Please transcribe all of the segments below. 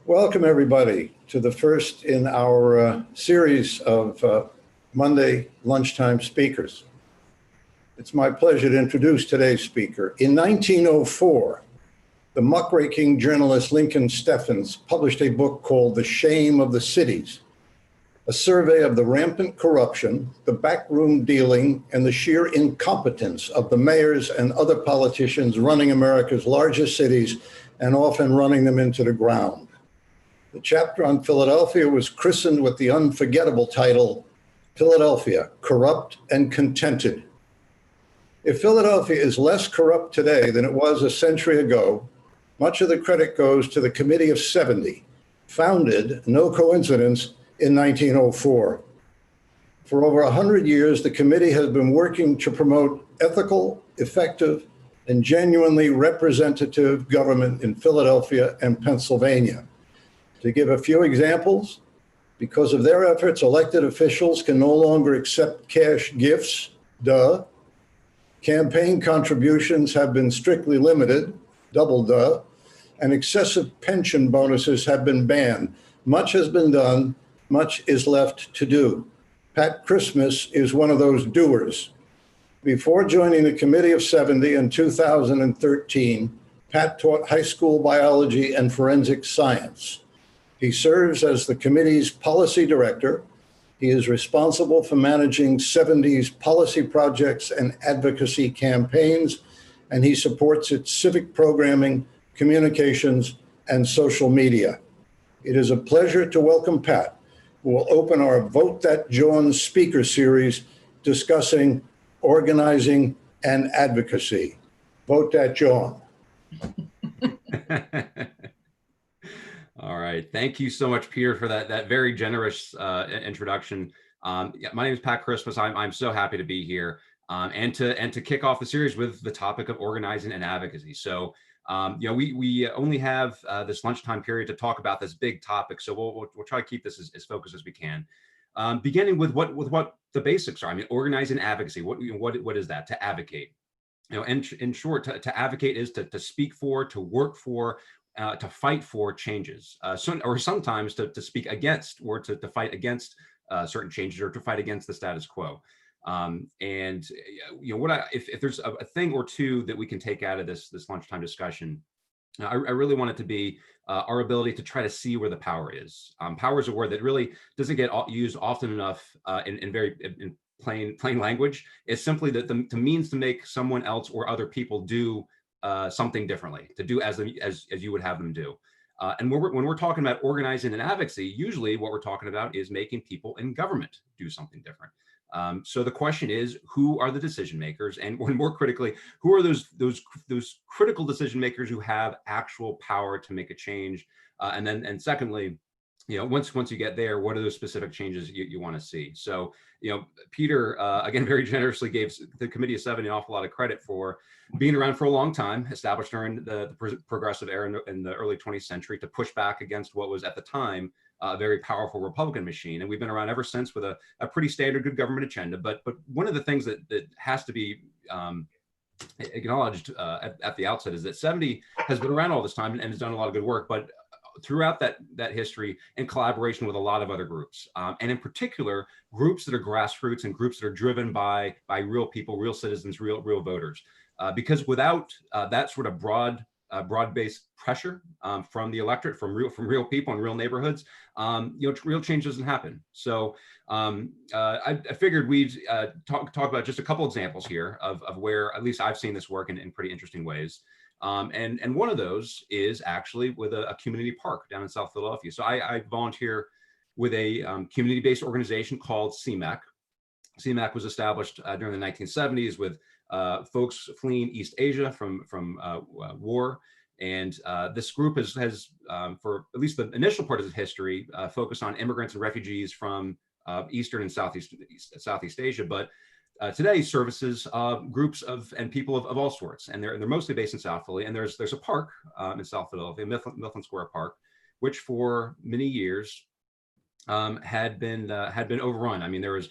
Welcome, everybody, to the first in our series of Monday lunchtime speakers. It's my pleasure to introduce today's speaker. In 1904, the muckraking journalist Lincoln Steffens published a book called The Shame of the Cities, a survey of the rampant corruption, the backroom dealing, and the sheer incompetence of the mayors and other politicians running America's largest cities and often running them into the ground. The chapter on Philadelphia was christened with the unforgettable title, Philadelphia, Corrupt and Contented. If Philadelphia is less corrupt today than it was a century ago, much of the credit goes to the Committee of 70, founded, no coincidence, in 1904. For over 100 years, the committee has been working to promote ethical, effective, and genuinely representative government in Philadelphia and Pennsylvania. To give a few examples, because of their efforts, elected officials can no longer accept cash gifts, campaign contributions have been strictly limited, and excessive pension bonuses have been banned. Much has been done, much is left to do. Pat Christmas is one of those doers. Before joining the Committee of 70 in 2013, Pat taught high school biology and forensic science. He serves as the committee's policy director. He is responsible for managing 70's policy projects and advocacy campaigns, and he supports its civic programming, communications, and social media. It is a pleasure to welcome Pat, who will open our Vote That Jawn speaker series discussing organizing and advocacy. Vote That Jawn. All right. Thank you so much, Peter, for that very generous introduction. My name is Pat Christmas. I'm so happy to be here and to kick off the series with the topic of organizing and advocacy. So, we only have this lunchtime period to talk about this big topic. So we'll try to keep this as focused as we can. Beginning with what the basics are. I mean, organizing advocacy. What is that? To advocate. In short, to advocate is to speak for, to work for, to fight for changes, or sometimes to speak against or to fight against certain changes or to fight against the status quo. If there's a thing or two that we can take out of this lunchtime discussion, I really want it to be our ability to try to see where the power is. Power is a word that really doesn't get used often enough in plain language. It's simply that the means to make someone else or other people do something differently, to do as you would have them do. And when we're talking about organizing and advocacy, usually what we're talking about is making people in government do something different. So the question is, who are the decision makers? And more critically, who are those critical decision makers who have actual power to make a change? And secondly, once you get there, what are those specific changes you want to see? So, Peter, again, very generously gave the Committee of 70 an awful lot of credit for being around for a long time, established during the progressive era in the early 20th century to push back against what was at the time a very powerful Republican machine. And we've been around ever since with a pretty standard good government agenda. But one of the things that has to be acknowledged at the outset is that 70 has been around all this time and has done a lot of good work. But throughout that history, in collaboration with a lot of other groups, and in particular, groups that are grassroots and groups that are driven by real people, real citizens, real voters. Because without that sort of broad-based pressure from the electorate, from real people in real neighborhoods, real change doesn't happen. So I figured we'd talk about just a couple examples here of where at least I've seen this work in pretty interesting ways. And one of those is actually with a community park down in South Philadelphia. So I volunteer with a community-based organization called CMAC. CMAC was established during the 1970s with folks fleeing East Asia from war. And this group has for at least the initial part of its history, focused on immigrants and refugees from Eastern and Southeast Asia. But today services groups and people of all sorts, and they're mostly based in South Philly. And there's a park in South Philadelphia, Mifflin Square Park, which for many years had been overrun. I mean, there's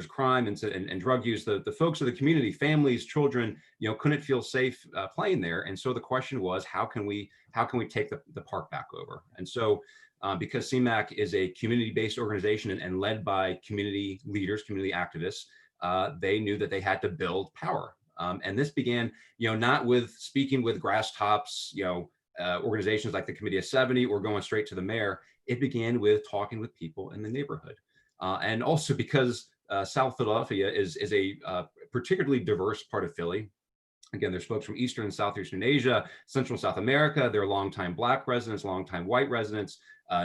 crime and drug use. The folks of the community, families, children, couldn't feel safe playing there. And so the question was, how can we take the park back over? And so because CMAC is a community-based organization and led by community leaders, community activists, they knew that they had to build power. And this began, not with speaking with grass tops, organizations like the Committee of 70 or going straight to the mayor. It began with talking with people in the neighborhood. And also because South Philadelphia is a particularly diverse part of Philly. Again, there's folks from Eastern and Southeastern Asia, Central and South America. There are longtime Black residents, longtime white residents,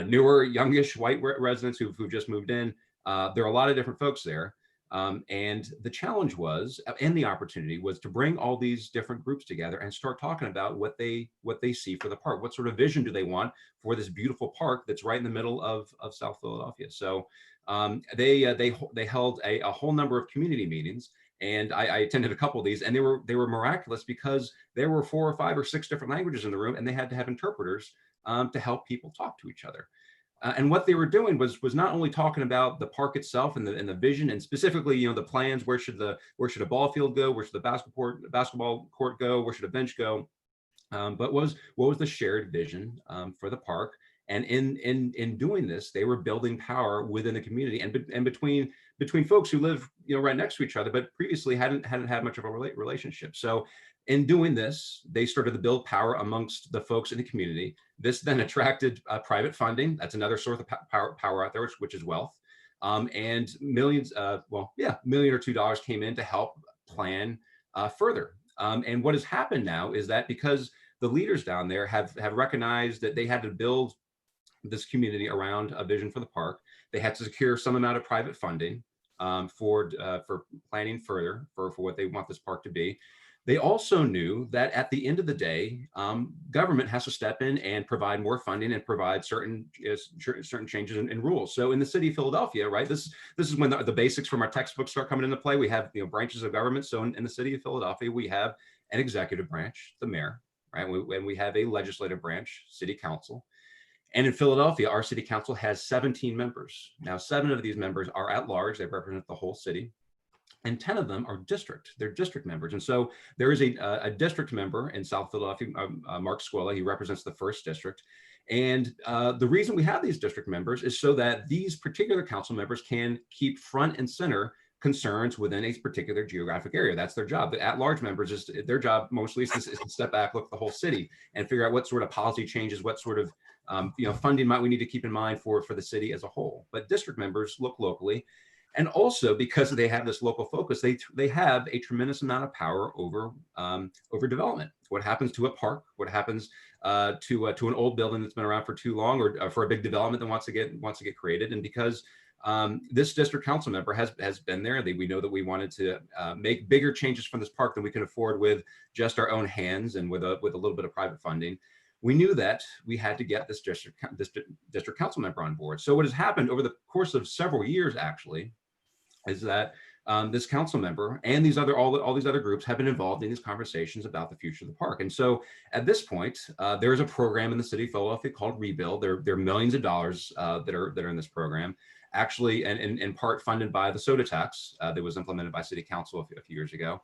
newer, youngish white residents who've just moved in. There are a lot of different folks there. And the challenge was, and the opportunity was, to bring all these different groups together and start talking about what they see for the park. What sort of vision do they want for this beautiful park that's right in the middle of South Philadelphia? So they held a whole number of community meetings, and I attended a couple of these, and they were miraculous because there were 4 or 5 or 6 different languages in the room, and they had to have interpreters to help people talk to each other. And what they were doing was not only talking about the park itself and the vision, and specifically, the plans. Where should a ball field go? Where should the basketball court go? Where should a bench go? But what was the shared vision for the park? And in doing this, they were building power within the community and between folks who live right next to each other, but previously hadn't had much of a relationship. So in doing this, they started to build power amongst the folks in the community. This then attracted private funding. That's another source of power out there, which is wealth. And millions, $1 million or $2 million came in to help plan further. And what has happened now is that because the leaders down there have recognized that they had to build this community around a vision for the park, they had to secure some amount of private funding for planning further for what they want this park to be. They also knew that at the end of the day, government has to step in and provide more funding and provide certain changes in rules. So in the city of Philadelphia, right, this is when the basics from our textbooks start coming into play. We have branches of government. So in the city of Philadelphia, we have an executive branch, the mayor, right, and we have a legislative branch, city council. And in Philadelphia, our city council has 17 members. Now, 7 of these members are at large. They represent the whole city. And 10 of them are they're district members. And so there is a district member in South Philadelphia, Mark Squilla. He represents the 1st district. And the reason we have these district members is so that these particular council members can keep front and center concerns within a particular geographic area. That's their job. The at-large members, their job mostly is to step back, look at the whole city, and figure out what sort of policy changes, what sort of funding might we need to keep in mind for the city as a whole. But district members look locally. And also, because they have this local focus, they have a tremendous amount of power over development. What happens to a park? What happens to an old building that's been around for too long, or for a big development that wants to get created? And because this district council member has been there, we know that we wanted to make bigger changes from this park than we can afford with just our own hands and with a little bit of private funding. We knew that we had to get this district council member on board. So what has happened over the course of several years, actually, is that this council member and all these other groups have been involved in these conversations about the future of the park. And so at this point, there is a program in the city of Philadelphia called Rebuild. There are millions of dollars that are in this program, actually, and in part funded by the soda tax that was implemented by city council a few years ago.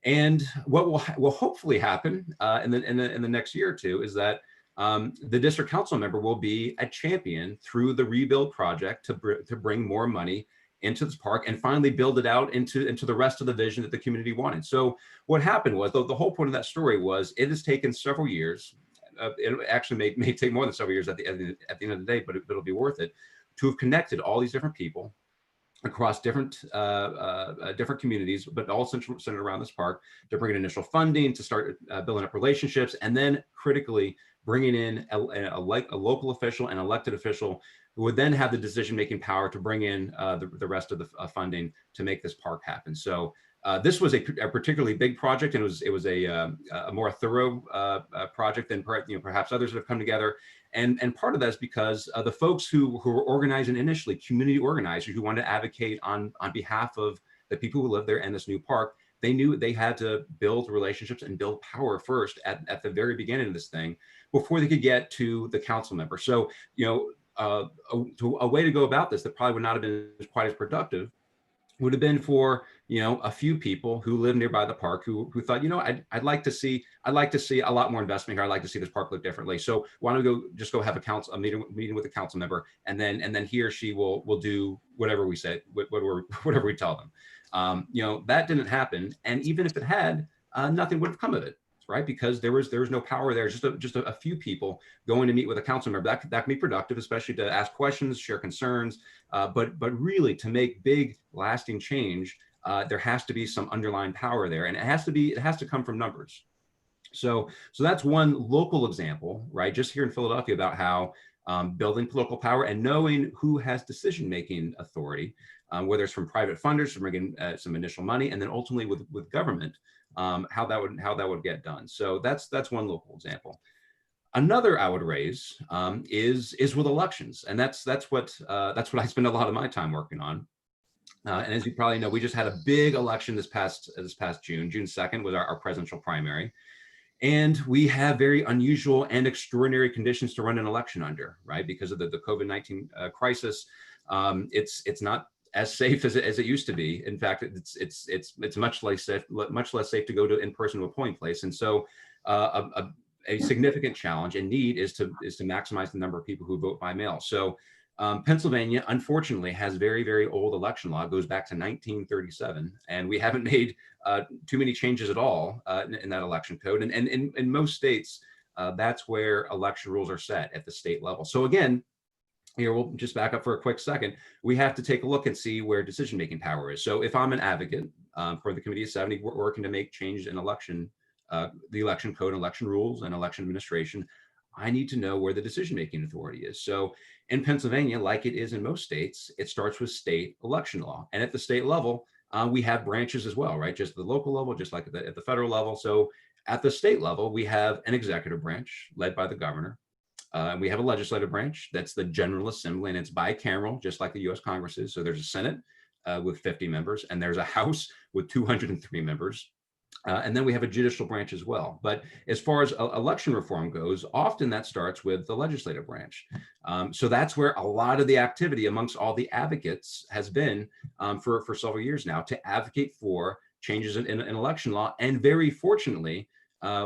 And what will hopefully happen in the next year or two is that the district council member will be a champion through the Rebuild project to bring more money into this park and finally build it out into the rest of the vision that the community wanted. So what happened was, the whole point of that story was, it has taken several years. It actually may take more than several years at the end of the day, but it'll be worth it, to have connected all these different people across different communities, but all centered around this park, to bring in initial funding, to start building up relationships, and then critically bringing in a local official and elected official who would then have the decision-making power to bring in the rest of the funding to make this park happen. So this was a particularly big project, and it was a more thorough project than perhaps others that have come together. And part of that is because the folks who were organizing initially, community organizers who wanted to advocate on behalf of the people who live there and this new park, they knew they had to build relationships and build power first at the very beginning of this thing before they could get to the council member. So, a way to go about this that probably would not have been quite as productive would have been for, a few people who live nearby the park who thought, I'd like to see a lot more investment here. I'd like to see this park look differently. So why don't we go have a meeting with a council member, and then he or she will do whatever we say, whatever we tell them. That didn't happen, and even if it had, nothing would have come of it, right? Because there was no power there. Just a few people going to meet with a council member that can be productive, especially to ask questions, share concerns, but really to make big, lasting change, there has to be some underlying power there, and it has to come from numbers. So that's one local example, right? Just here in Philadelphia, about how building political power and knowing who has decision-making authority, whether it's from private funders to bring in some initial money, and then ultimately with government, how that would get done. So that's one local example. Another I would raise is with elections, and that's what I spend a lot of my time working on. And as you probably know, we just had a big election this past June 2nd was our presidential primary. And we have very unusual and extraordinary conditions to run an election under, right? Because of the COVID-19 crisis. It's not as safe as it used to be. In fact, it's much less safe to go to in person to a polling place. And so a significant challenge and need is to maximize the number of people who vote by mail. So Pennsylvania, unfortunately, has very, very old election law. It goes back to 1937, and we haven't made too many changes at all in that election code. And in most states, that's where election rules are set at the state level. So again, here, we'll just back up for a quick second. We have to take a look and see where decision-making power is. So if I'm an advocate for the Committee of 70, we're working to make changes in the election code, election rules, and election administration, I need to know where the decision-making authority is. So in Pennsylvania, like it is in most states, it starts with state election law. And at the state level, we have branches as well, right? Just at the local level, just like at the federal level. So at the state level, we have an executive branch led by the governor. We have a legislative branch, that's the General Assembly, and it's bicameral, just like the US Congress is. So there's a Senate with 50 members, and there's a House with 203 members. And then we have a judicial branch as well. But as far as election reform goes, often that starts with the legislative branch. So that's where a lot of the activity amongst all the advocates has been for several years now, to advocate for changes in election law. And very fortunately,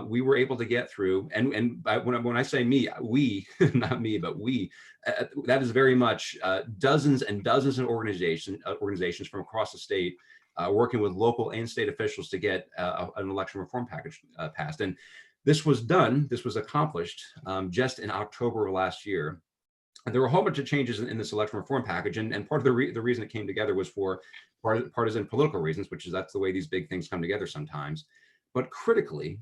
we were able to get through, and when I say we, not me, but we, that is very much dozens and dozens of organizations from across the state working with local and state officials to get an election reform package passed. And this was accomplished just in October of last year. And there were a whole bunch of changes in this election reform package, and part of the reason it came together was for partisan political reasons, that's the way these big things come together sometimes. But critically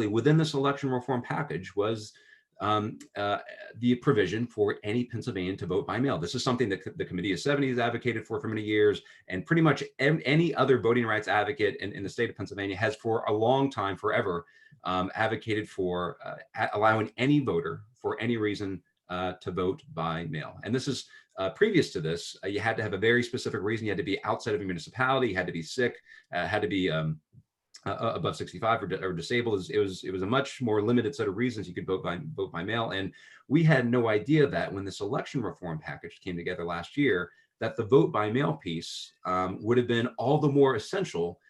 within this election reform package was the provision for any Pennsylvanian to vote by mail. This is something that the Committee of 70 has advocated for many years, and pretty much any other voting rights advocate in the state of Pennsylvania has for a long time, forever, advocated for allowing any voter for any reason to vote by mail. And this is previous to this, you had to have a very specific reason. You had to be outside of a municipality, you had to be sick, had to be above 65 or disabled. It was a much more limited set of reasons you could vote by mail. And we had no idea that when this election reform package came together last year, that the vote by mail piece would have been all the more essential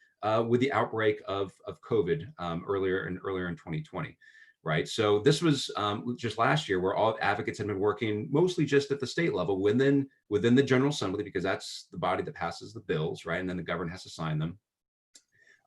with the outbreak of COVID earlier in 2020. Right. So this was just last year, where all advocates had been working mostly just at the state level within the General Assembly, because that's the body that passes the bills, right? And then the governor has to sign them.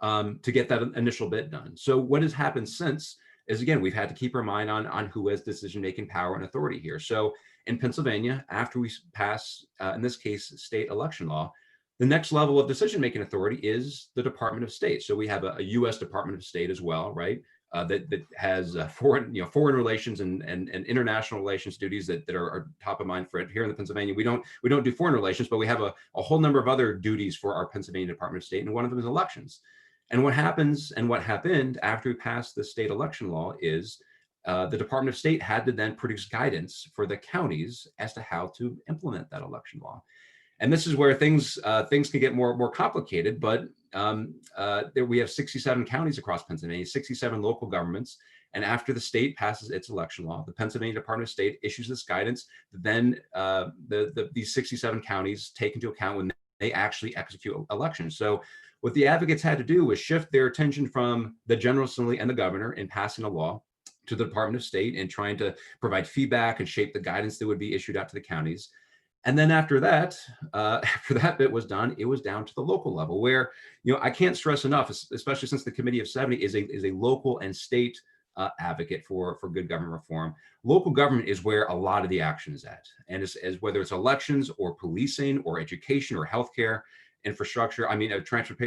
To get that initial bit done. So what has happened since is, again, we've had to keep our mind on who has decision-making power and authority here. So in Pennsylvania, after we pass, in this case, state election law, the next level of decision-making authority is the Department of State. So we have a U.S. Department of State as well, right? That has foreign relations and international relations duties that are top of mind for it. Here in Pennsylvania, we don't do foreign relations, but we have a whole number of other duties for our Pennsylvania Department of State, and one of them is elections. And what happened after we passed the state election law is the Department of State had to then produce guidance for the counties as to how to implement that election law. And this is where things can get more complicated. But we have 67 counties across Pennsylvania, 67 local governments. And after the state passes its election law, the Pennsylvania Department of State issues this guidance. Then these 67 counties take into account when they actually execute elections. So what the advocates had to do was shift their attention from the General Assembly and the governor in passing a law to the Department of State and trying to provide feedback and shape the guidance that would be issued out to the counties. And then after that bit was done, it was down to the local level where, I can't stress enough, especially since the Committee of 70 is a local and state advocate for good government reform. Local government is where a lot of the action is at. And as whether it's elections or policing or education or healthcare, infrastructure,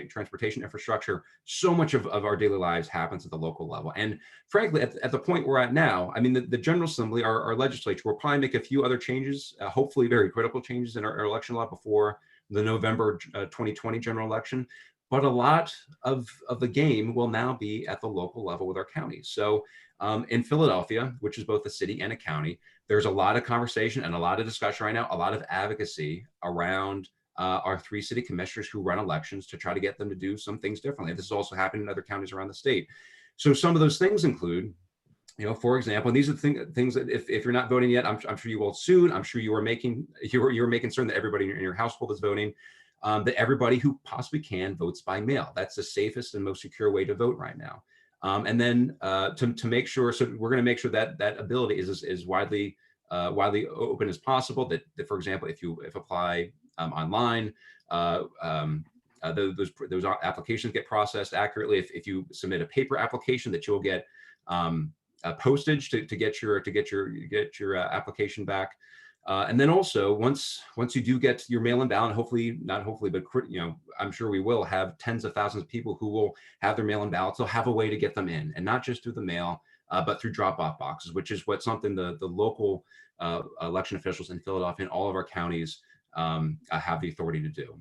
transportation infrastructure, so much of our daily lives happens at the local level. And frankly, at the point we're at now, the General Assembly, our legislature, will probably make a few other changes, hopefully very critical changes in our election law before the November 2020 general election. But a lot of the game will now be at the local level with our counties. So in Philadelphia, which is both a city and a county, there's a lot of conversation and a lot of discussion right now, a lot of advocacy around our 3 city commissioners who run elections to try to get them to do some things differently. This is also happening in other counties around the state. So some of those things include, for example, and these are the things that if you're not voting yet, I'm sure you will soon. I'm sure you're making certain that everybody in your household is voting, that everybody who possibly can votes by mail. That's the safest and most secure way to vote right now. And then to make sure, so we're going to make sure that that ability is widely open as possible. That for example, if apply online, those applications get processed accurately. If you submit a paper application, that you'll get postage to get your application back. And then also once you do get your mail-in ballot, I'm sure we will have tens of thousands of people who will have their mail-in ballots. They'll have a way to get them in, and not just through the mail, but through drop-off boxes, which is something the local election officials in Philadelphia and all of our counties have the authority to do.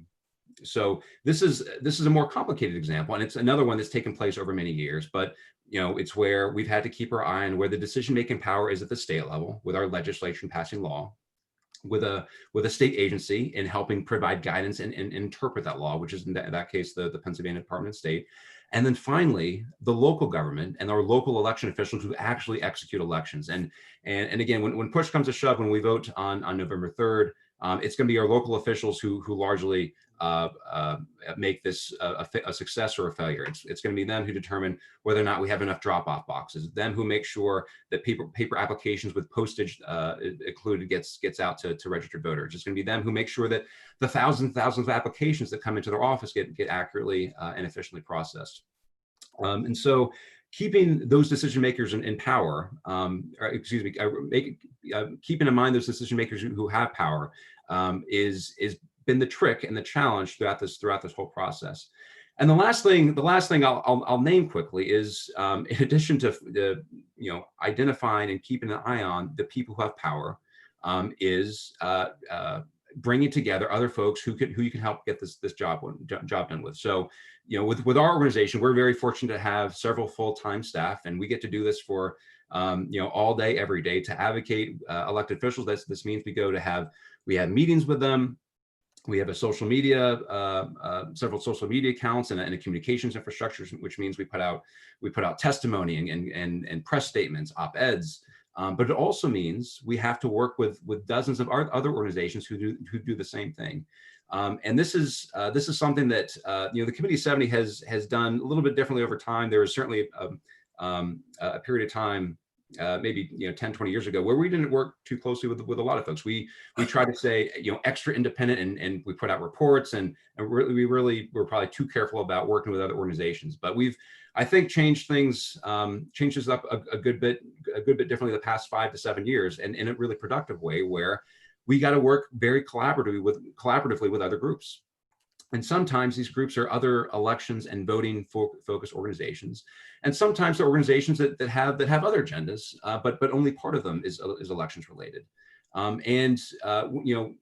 So this is a more complicated example, and it's another one that's taken place over many years, but it's where we've had to keep our eye on where the decision-making power is at the state level with our legislation passing law, with a state agency in helping provide guidance and interpret that law, which is in that case the Pennsylvania Department of State. And then finally, the local government and our local election officials who actually execute elections. And again, when push comes to shove, when we vote on November 3rd, it's going to be our local officials who largely make this a success or a failure. It's going to be them who determine whether or not we have enough drop-off boxes. Them who make sure that paper applications with postage included gets out to registered voters. It's going to be them who make sure that the thousands of applications that come into their office get accurately and efficiently processed. And so, keeping those decision makers in power, keeping in mind those decision makers who have power, is been the trick and the challenge throughout this whole process. And the last thing I'll name quickly is, in addition to identifying and keeping an eye on the people who have power, is bringing together other folks who you can help get this job done with. So, with our organization, we're very fortunate to have several full-time staff, and we get to do this for all day, every day, to advocate elected officials. This means we have meetings with them. We have several social media accounts and a communications infrastructure, which means we put out testimony and press statements, op-eds. But it also means we have to work with dozens of other organizations who do the same thing. And this is something that the Committee of 70 has done a little bit differently over time. There was certainly a period of time, maybe 10, 20 years ago, where we didn't work too closely with a lot of folks. We tried to stay extra independent, and we put out reports, and we really were probably too careful about working with other organizations. But we've, I think, changed this up a good bit differently the past 5 to 7 years, and in a really productive way, where we got to work very collaboratively with other groups. And sometimes these groups are other elections and voting focused organizations, and sometimes they're organizations that have other agendas, but only part of them is elections related. The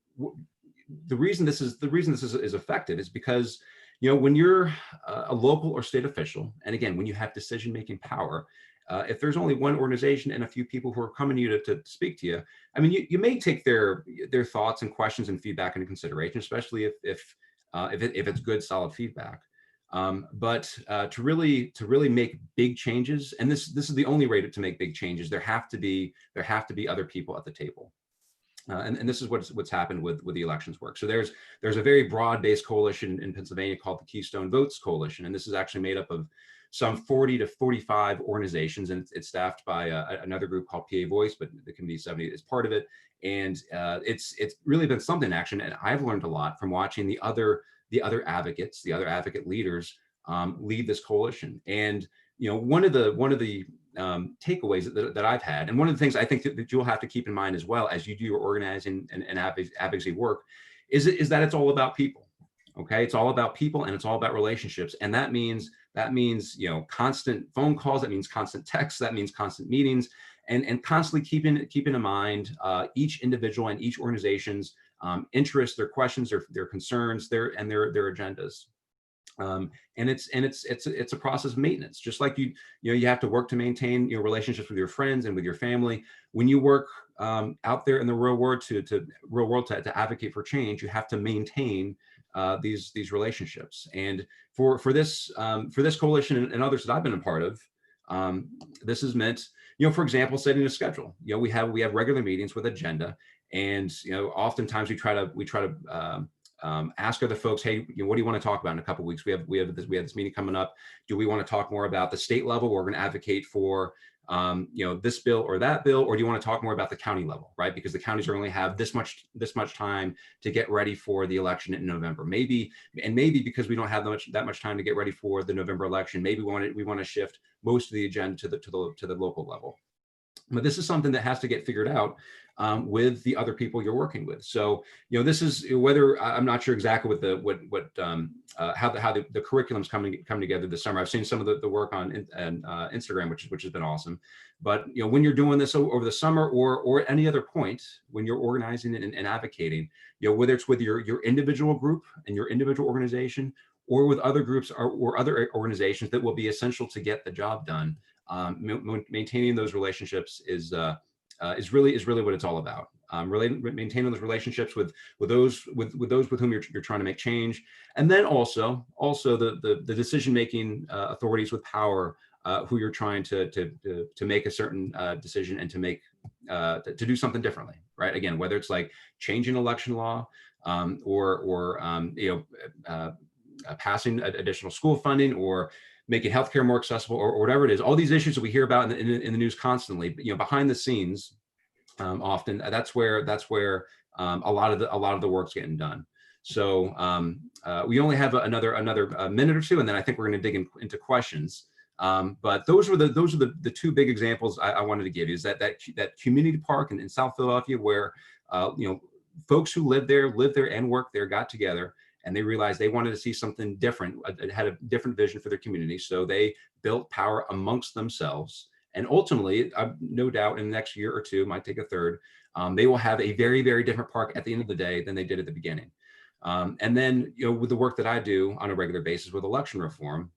reason this is effective is because when you're a local or state official, and again, when you have decision making power, if there's only one organization and a few people who are coming to you to speak to you, you may take their thoughts and questions and feedback into consideration, especially if it's good, solid feedback. But to really make big changes, and this is the only way to make big changes, there have to be other people at the table. And this is what's happened with the elections work. So there's a very broad-based coalition in Pennsylvania called the Keystone Votes Coalition, and this is actually made up of some 40 to 45 organizations, and it's staffed by another group called PA Voice, but the Committee 70 is part of it. And it's really been something in action, and I've learned a lot from watching the other advocates, the other advocate leaders lead this coalition. And one of the takeaways that I've had, and one of the things I think that you'll have to keep in mind as well as you do your organizing and advocacy work, is that it's all about people. Okay, it's all about people, and it's all about relationships, and that means constant phone calls, that means constant texts, that means constant meetings, and constantly keeping in mind each individual and each organization's interests, their questions, their concerns, their agendas. And it's a process of maintenance, just like you have to work to maintain your relationships with your friends and with your family. When you work out there in the real world to advocate for change, you have to maintain these relationships. And for this coalition and others that I've been a part of, this has meant, for example, setting a schedule. We have regular meetings with agenda, and oftentimes we try to ask other folks, hey, what do you want to talk about in a couple of weeks? We have this meeting coming up. Do we want to talk more about the state level? We're going to advocate for this bill or that bill, or do you want to talk more about the county level, right? Because the counties only have this much time to get ready for the election in November. Maybe because we don't have that much time to get ready for the November election, maybe we want to shift most of the agenda to the local level. But this is something that has to get figured out with the other people you're working with. So, this is whether I'm not sure exactly how the curriculum's come together this summer. I've seen some of the work on Instagram, which has been awesome. But when you're doing this over the summer or at any other point when you're organizing and advocating, whether it's with your individual group and your individual organization, or with other groups or other organizations that will be essential to get the job done. Maintaining those relationships is really what it's all about. Maintaining those relationships with those with whom you're trying to make change, and then also the decision-making authorities with power who you're trying to make a certain decision and to do something differently, right? Again, whether it's like changing election law or passing additional school funding, or making healthcare more accessible, or whatever it is. All these issues that we hear about in the news constantly, behind the scenes, often that's where a lot of the work's getting done. So we only have another minute or two, and then I think we're going to dig into questions. But those are the two big examples I wanted to give you. Is that community park in South Philadelphia, where folks who live there and work there got together, and they realized they wanted to see something different, had a different vision for their community. So they built power amongst themselves. And ultimately, no doubt in the next year or two, might take a third, they will have a very, very different park at the end of the day than they did at the beginning. And then, with the work that I do on a regular basis with election reform,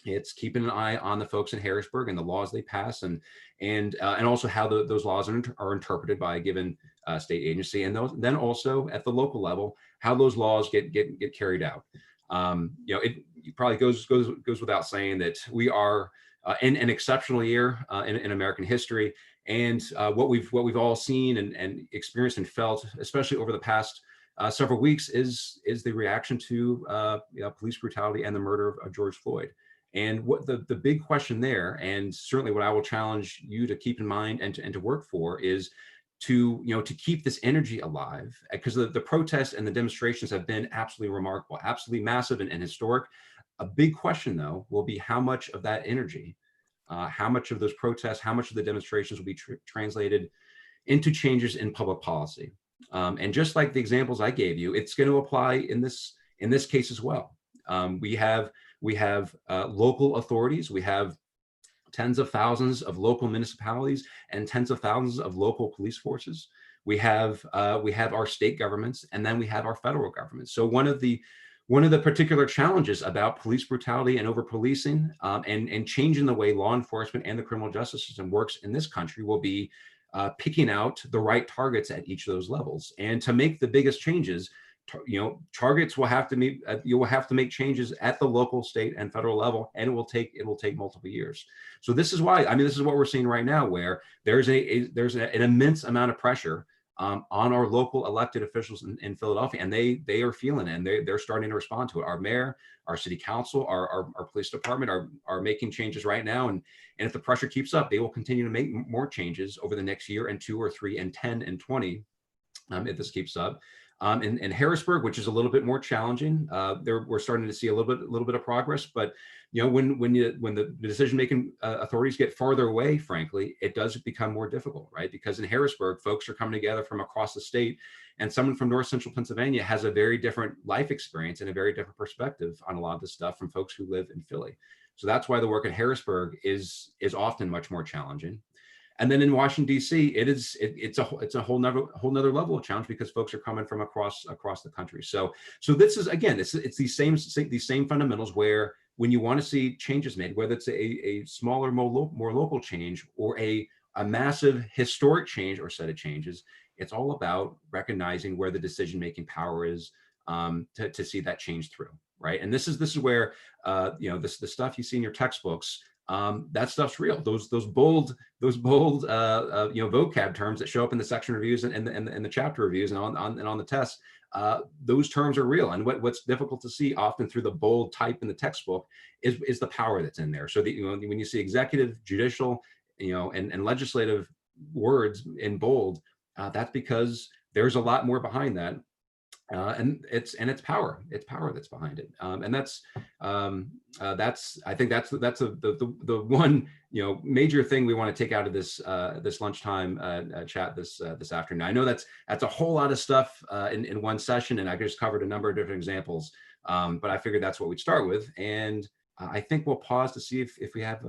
it's keeping an eye on the folks in Harrisburg and the laws they pass, and also how those laws are interpreted by a given state agency, and then also at the local level, how those laws get carried out. It probably goes without saying that we are in an exceptional year in American history, and what we've all seen and experienced and felt, especially over the past several weeks, is the reaction to police brutality and the murder of George Floyd. And what the big question there, and certainly what I will challenge you to keep in mind and to work for, is to keep this energy alive, because the protests and the demonstrations have been absolutely remarkable, absolutely massive and historic. A big question, though, will be how much of that energy, how much of those protests, how much of the demonstrations will be translated into changes in public policy. And just like the examples I gave you, it's going to apply in this case as well. We have local authorities. We have tens of thousands of local municipalities and tens of thousands of local police forces. We have our state governments, and then we have our federal government. So one of the particular challenges about police brutality and over policing and changing the way law enforcement and the criminal justice system works in this country will be picking out the right targets at each of those levels. And to make the biggest changes, targets will have to meet. You will have to make changes at the local, state, and federal level, and it will take multiple years. So this is why, I mean, this is what we're seeing right now, where there's an immense amount of pressure on our local elected officials in Philadelphia, and they are feeling it, and they're starting to respond to it. Our mayor, our city council, our police department are making changes right now, and if the pressure keeps up, they will continue to make more changes over the next year, and 2 or 3 and 10 and 20, if this keeps up. In Harrisburg, which is a little bit more challenging, we're starting to see a little bit of progress. But when the decision-making authorities get farther away, frankly, it does become more difficult, right? Because in Harrisburg, folks are coming together from across the state, and someone from North Central Pennsylvania has a very different life experience and a very different perspective on a lot of this stuff from folks who live in Philly. So that's why the work at Harrisburg is often much more challenging. And then in Washington, D.C., it's a whole nother level of challenge, because folks are coming from across the country. So this is, again, it's these same fundamentals, where when you want to see changes made, whether it's a smaller, more local change, or a massive historic change or set of changes, it's all about recognizing where the decision-making power is, to see that change through, right? And this is where the stuff you see in your textbooks, that stuff's real. Those bold vocab terms that show up in the section reviews and the chapter reviews and on the tests, those terms are real. And what's difficult to see often through the bold type in the textbook is the power that's in there. So that, when you see executive, judicial, and legislative words in bold, that's because there's a lot more behind that. And it's power that's behind it, and I think that's the one major thing we want to take out of this lunchtime chat this afternoon. I know that's a whole lot of stuff in one session, and I just covered a number of different examples, but I figured that's what we'd start with, and I think we'll pause to see if we have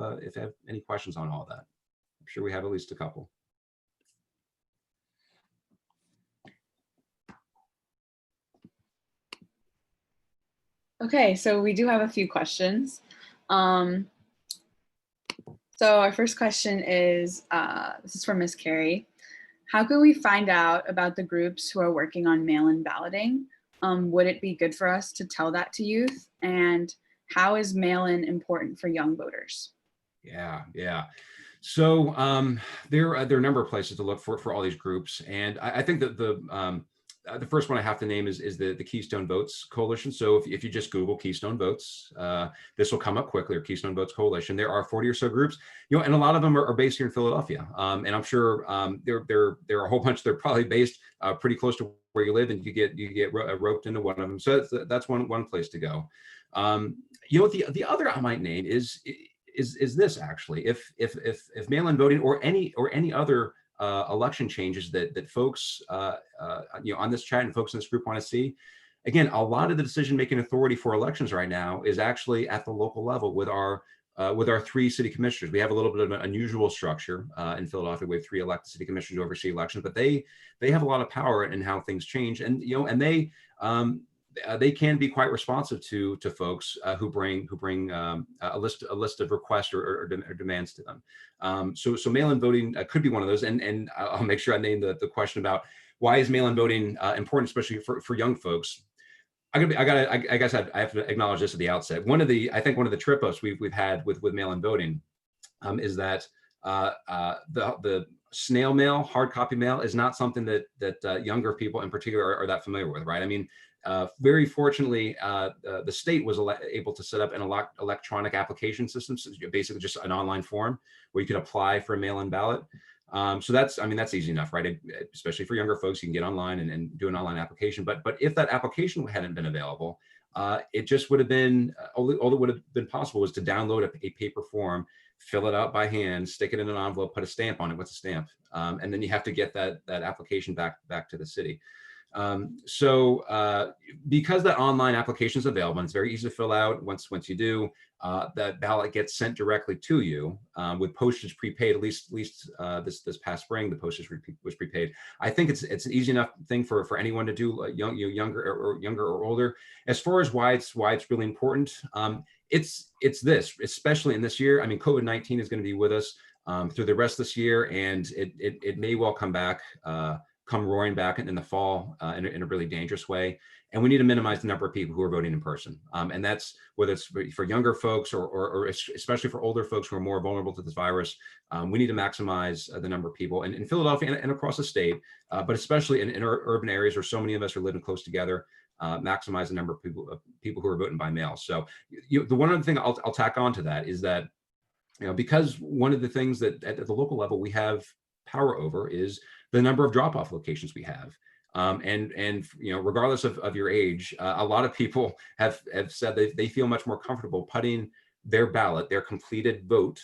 any questions on all that. I'm sure we have at least a couple. Okay, so we do have a few questions. So our first question is, this is from Ms. Carey. How can we find out about the groups who are working on mail-in balloting? Would it be good for us to tell that to youth? And how is mail-in important for young voters? Yeah. So there are a number of places to look for all these groups, and I think that the first one I have to name is the Keystone Votes Coalition. So if you just Google Keystone Votes, this will come up quickly, or Keystone Votes Coalition. There are 40 or so groups, and a lot of them are based here in Philadelphia. And I'm sure there are a whole bunch that are probably based pretty close to where you live, and you get roped into one of them. So that's one place to go. The other I might name is this, actually. If mail-in voting or any other election changes that folks on this chat and folks in this group want to see, again, a lot of the decision-making authority for elections right now is actually at the local level with our 3 city commissioners. We have a little bit of an unusual structure in Philadelphia. We have 3 elected city commissioners who oversee elections, but they have a lot of power in how things change, and they can be quite responsive to folks who bring a list of requests or demands to them. So mail-in voting could be one of those, and I'll make sure I name the question about why is mail-in voting important, especially for young folks. I guess I have to acknowledge this at the outset. I think one of the trip-ups we've had with mail-in voting is that the snail mail, hard copy mail, is not something that younger people in particular are that familiar with, right? I mean, very fortunately, the state was able to set up an electronic application system, so basically just an online form where you could apply for a mail-in ballot. So that's easy enough, right? Especially for younger folks, you can get online and do an online application. But if that application hadn't been available, it just would have been all that would have been possible was to download a paper form, fill it out by hand, stick it in an envelope, put a stamp on it. What's a stamp? And then you have to get that application back to the city. So because that online application is available and it's very easy to fill out, once you do, that ballot gets sent directly to you with postage prepaid. At least this past spring, the postage was prepaid. I think it's an easy enough thing for anyone to do, younger or older. As far as why it's really important, it's this, especially in this year. I mean, COVID-19 is going to be with us through the rest of this year, and it may well come back come roaring back in the fall in a really dangerous way. And we need to minimize the number of people who are voting in person. And that's whether it's for younger folks or especially for older folks who are more vulnerable to this virus. We need to maximize the number of people in Philadelphia and across the state, but especially in our urban areas where so many of us are living close together. Maximize the number of people who are voting by mail. So the one other thing I'll tack on to that is that, because one of the things that at the local level we have power over is the number of drop-off locations we have. And regardless of your age, a lot of people have said that they feel much more comfortable putting their ballot, their completed vote,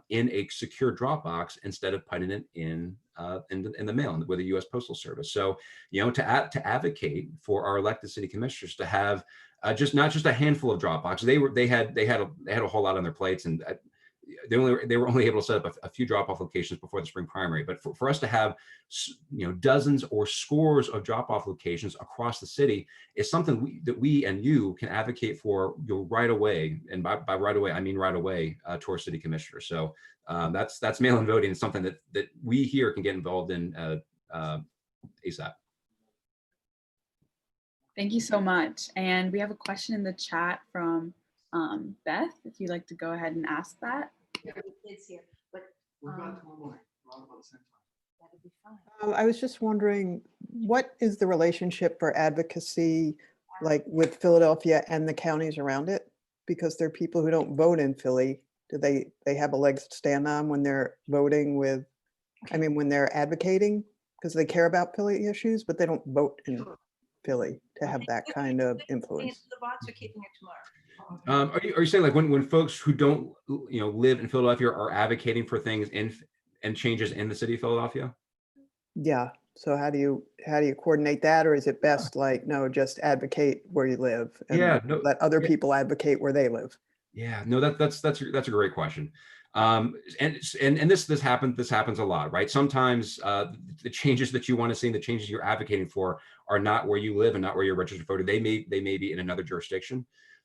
in a secure drop box instead of putting it in the mail with the U.S. Postal Service. So, to advocate for our elected city commissioners to have not just a handful of drop boxes. They had a whole lot on their plates, and they were only able to set up a few drop-off locations before the spring primary. But for us to have dozens or scores of drop-off locations across the city is something that we and you can advocate for right away. And by right away, I mean right away to our city commissioner. So that's mail-in voting is something that we here can get involved in ASAP. Thank you so much. And we have a question in the chat from Beth, if you'd like to go ahead and ask that. Yeah, the kids here, but We're about tomorrow morning. We're all about the same time. that'd be fine. I was just wondering, what is the relationship for advocacy, like with Philadelphia and the counties around it? Because there are people who don't vote in Philly. Do they have a leg to stand on when they're voting when they're advocating? Because they care about Philly issues, but they don't vote in Philly to have that kind of influence. The bots are keeping it tomorrow. Are you saying like when folks who don't live in Philadelphia are advocating for things and changes in the city of Philadelphia? Yeah. So how do you coordinate that, or is it best no, just advocate where you live and let other people advocate where they live? Yeah, no, that's a great question. And this happens a lot, right? Sometimes the changes that you want to see and the changes you're advocating for are not where you live and not where you're registered voter. They may be in another jurisdiction.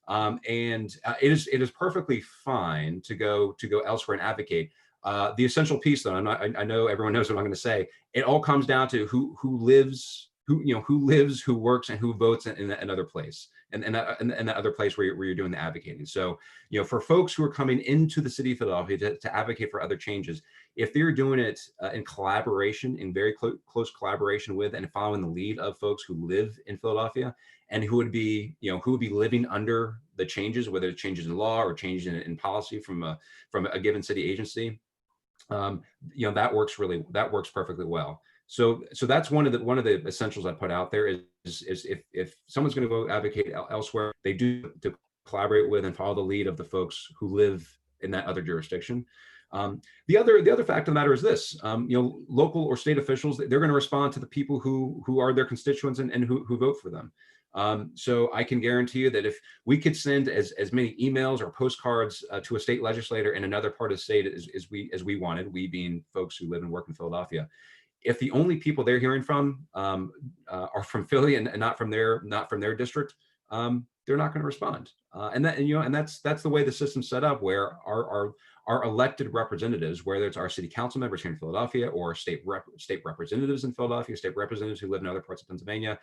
It is perfectly fine to go elsewhere and advocate. The essential piece, though, I know everyone knows what I'm going to say. It all comes down to who lives, who works, and who votes in another place, and that other place where you're doing the advocating. So, for folks who are coming into the city of Philadelphia to advocate for other changes, if they're doing it in collaboration, in very close collaboration with and following the lead of folks who live in Philadelphia and who would be living under the changes, whether it's changes in law or changes in policy from a given city agency, that works perfectly well. So that's one of the essentials I put out there is if someone's going to go advocate elsewhere, they do to collaborate with and follow the lead of the folks who live in that other jurisdiction. The other fact of the matter is this: local or state officials, they're going to respond to the people who are their constituents and who vote for them. So I can guarantee you that if we could send as many emails or postcards to a state legislator in another part of the state as we wanted, we being folks who live and work in Philadelphia, if the only people they're hearing from are from Philly and not from their district, they're not going to respond. And that's the way the system's set up, where our elected representatives, whether it's our city council members here in Philadelphia or state representatives in Philadelphia, state representatives who live in other parts of Pennsylvania,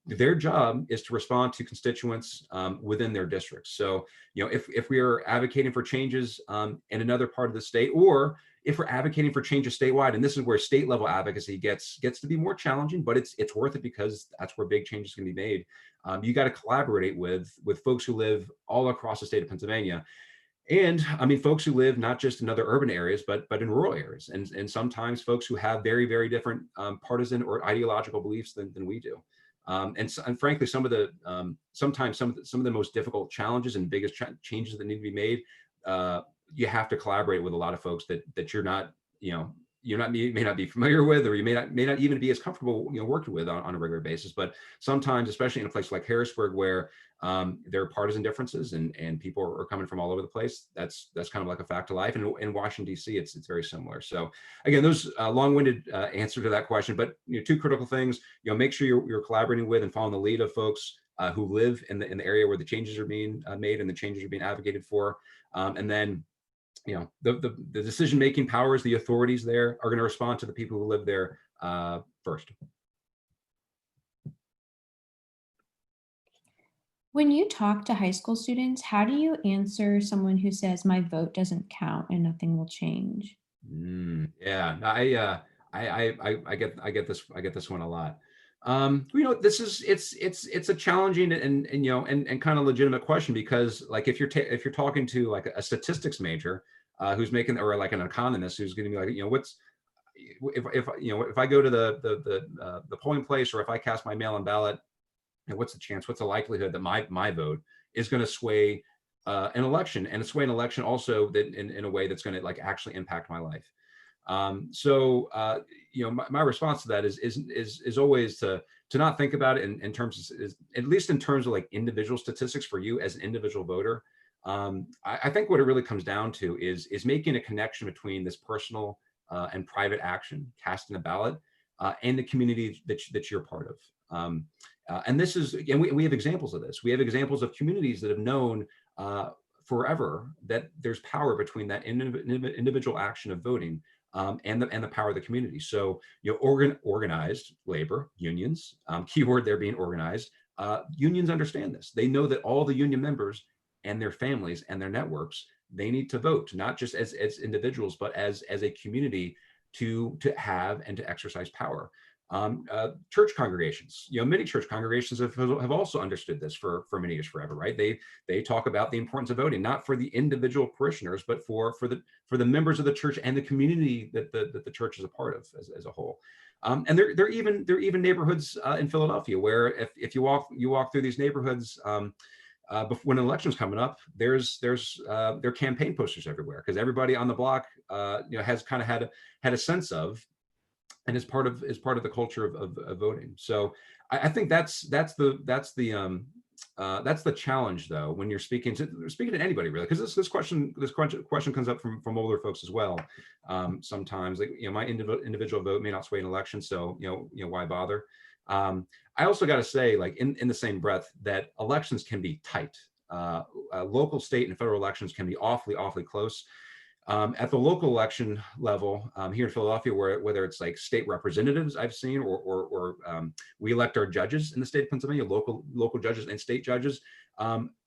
their job is to respond to constituents within their districts. So, if we are advocating for changes in another part of the state, or if we're advocating for changes statewide, and this is where state level advocacy gets to be more challenging, but it's worth it because that's where big changes can be made. You got to collaborate with folks who live all across the state of Pennsylvania. And I mean, folks who live not just in other urban areas, but in rural areas, and sometimes folks who have very, very different partisan or ideological beliefs than we do. And frankly, sometimes some of the most difficult challenges and biggest changes that need to be made, you have to collaborate with a lot of folks that you're not, may not be familiar with, or you may not even be as comfortable, working with on a regular basis. But sometimes, especially in a place like Harrisburg, where there are partisan differences and people are coming from all over the place, that's kind of like a fact of life. And in Washington, D.C., it's very similar. So again, those long-winded answer to that question, but two critical things: make sure you're collaborating with and following the lead of folks who live in the area where the changes are being made and the changes are being advocated for, and then the decision-making powers, the authorities there are going to respond to the people who live there first. When you talk to high school students, how do you answer someone who says my vote doesn't count and nothing will change? Yeah, no, I get this one a lot. This is it's a challenging and kind of legitimate question, because like if you're talking to like a statistics major who's making, or like an economist who's going to be like, what's if I go to the polling place, or if I cast my mail-in ballot, what's the chance, what's the likelihood that my vote is going to sway an election, and sway an election also that in a way that's going to like actually impact my life. My response to that is always to not think about it in terms of, at least in terms of like individual statistics for you as an individual voter. I think what it really comes down to is making a connection between this personal and private action, casting a ballot, and the community that you're part of. And this is, and we have examples of this. We have examples of communities that have known forever that there's power between that individual action of voting and the power of the community. So, organized labor unions, keyword there being organized, unions understand this. They know that all the union members and their families and their networks, they need to vote, not just as individuals, but as a community to have and to exercise power. Church congregations, many church congregations have also understood this for many years, forever, right? They talk about the importance of voting, not for the individual parishioners, but for the members of the church and the community that the church is a part of as a whole. And there are even neighborhoods in Philadelphia where if you walk through these neighborhoods, when an election's coming up, there are campaign posters everywhere, because everybody on the block has kind of had a sense of, and is part of the culture of voting. So I think that's the challenge, though, when you're speaking to anybody, really, because this question comes up from older folks as well. Sometimes, like, my individual vote may not sway an election, so why bother? I also got to say, like, in the same breath, that elections can be tight. Local, state, and federal elections can be awfully close. At the local election level here in Philadelphia, whether it's like state representatives I've seen, or we elect our judges in the state of Pennsylvania, local judges and state judges,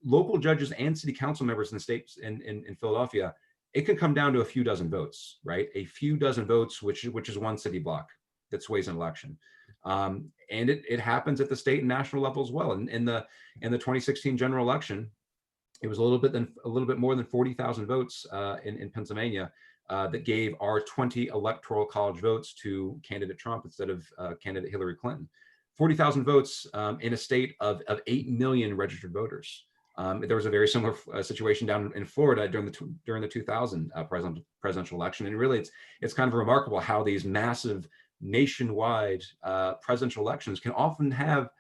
local judges and city council members in the states in Philadelphia, it can come down to a few dozen votes, right? A few dozen votes, which is one city block that sways an election. And it happens at the state and national level as well. In the 2016 general election, it was a little bit more than 40,000 votes in Pennsylvania that gave our 20 electoral college votes to candidate Trump instead of candidate Hillary Clinton. 40,000 votes in a state of 8 million registered voters. There was a very similar situation down in Florida during the 2000 presidential election, and really it's kind of remarkable how these massive nationwide presidential elections can often have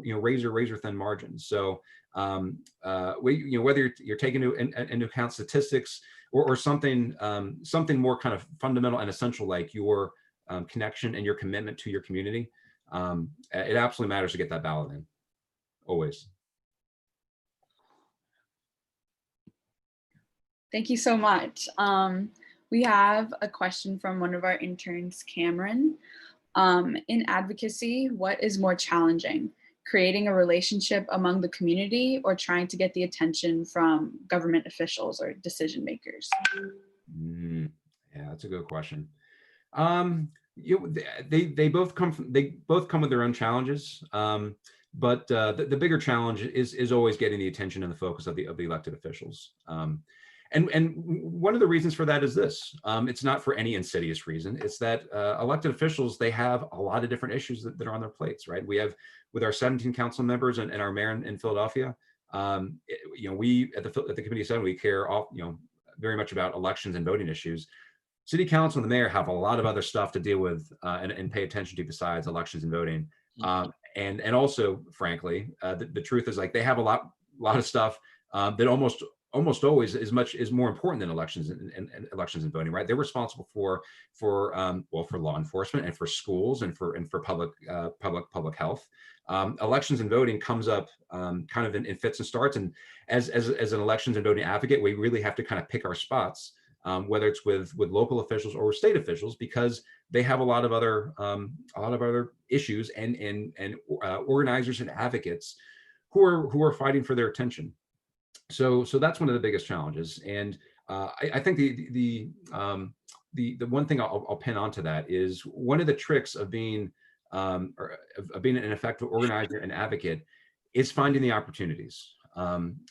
razor thin margins. So whether you're taking into account statistics or something more kind of fundamental and essential, like your connection and your commitment to your community, it absolutely matters to get that ballot in, always. Thank you so much. We have a question from one of our interns, Cameron. In advocacy, what is more challenging? Creating a relationship among the community, or trying to get the attention from government officials or decision makers? Yeah, that's a good question. They both come with their own challenges. But the bigger challenge is always getting the attention and the focus of the elected officials. And one of the reasons for that is this. It's not for any insidious reason. It's that elected officials, they have a lot of different issues that are on their plates, right? We have, with our 17 council members and our mayor in Philadelphia, we at the Committee of 7, we care very much about elections and voting issues. City council and the mayor have a lot of other stuff to deal with and pay attention to besides elections and voting. And also, frankly, the truth is, like, they have a lot of stuff that almost always is more important than elections and elections and voting, right? They're responsible for law enforcement and for schools and for public health. Elections and voting comes up kind of in fits and starts. And as an elections and voting advocate, we really have to kind of pick our spots whether it's with local officials or with state officials, because they have a lot of other issues and organizers and advocates who are fighting for their attention. So that's one of the biggest challenges. And I think the one thing I'll pin onto that is one of the tricks of being an effective organizer and advocate is finding the opportunities.